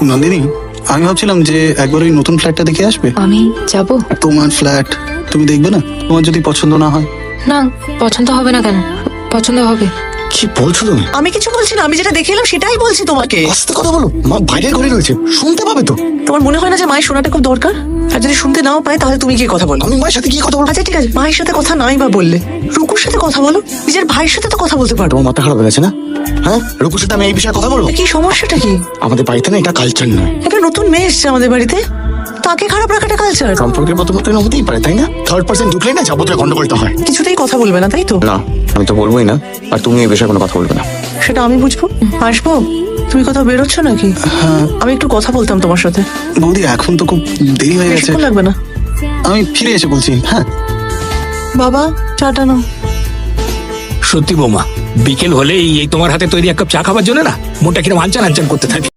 নন্দিনী, আমি ভাবছিলাম যে একবার ওই নতুন ফ্ল্যাটটা দেখে আসবে। আমি যাব? তোমার ফ্ল্যাট তুমি দেখবে না? তোমার যদি পছন্দ না হয়? না, পছন্দ হবে না কেন? পছন্দ হবে। কি বলছো তুমি? আমি কিছু বলছি না, আমি যেটা দেখে এলাম সেটাই বলছি তোমাকে। আস্তে কথা বলো, মা বাইরের ঘরে রয়েছে, শুনতে পাবে তো। তোমার মনে হয় না যে মায়ের শোনাটা খুব দরকার? আর যদি শুনতে নাও পায় তাহলে তুমি গিয়ে কথা বলো। আমি মায়ের সাথে কি কথা বলবো? আচ্ছা ঠিক আছে, মায়ের সাথে কথা নাই বা বললে রুকুর সাথে কথা বলো, নিজের ভাইয়ের সাথে তো কথা বলতে পারো। তোমার মাথা খারাপ হয়ে গেছে না? হ্যাঁ, রুকুর সাথে আমি এই বিষয়ে কথা বলবো? কি সমস্যাটা কি? আমাদের বাড়িতে না এটা কালচার নয়। একটা নতুন মেয়ে এসছে আমাদের বাড়িতে, তাকে খারাপ রাখাটা কালচার? সম্পর্কের পরিবর্তন হতেই পারে, তাই না? থার্ড পার্সন ঢুকলেই না যাবতীয় গন্ডগোলটা হয়। কিছুতেই কথা বলবে না তাই তো? না, আমি তো বলবোই না, আর তুমি এই বিষয়ে কোনো কথা বলবে না। সেটা আমি বুঝবো। আসবো? তুমি কোথাও বেরোচ্ছ নাকি? আমি একটু কথা বলতাম তোমার সাথে। বৌদি, এখন তো খুব দেরি হয়ে গেছে, বেশিক্ষণ লাগবে না। আমি ফিরে এসে বলছি। হ্যাঁ বাবা, চাটা নাও। সত্যি বৌমা, বিকেল হলেই এই তোমার হাতে তৈরি এক কাপ চা খাবার জন্য না মনটা কিরম আনচান আনচান করতে থাকে।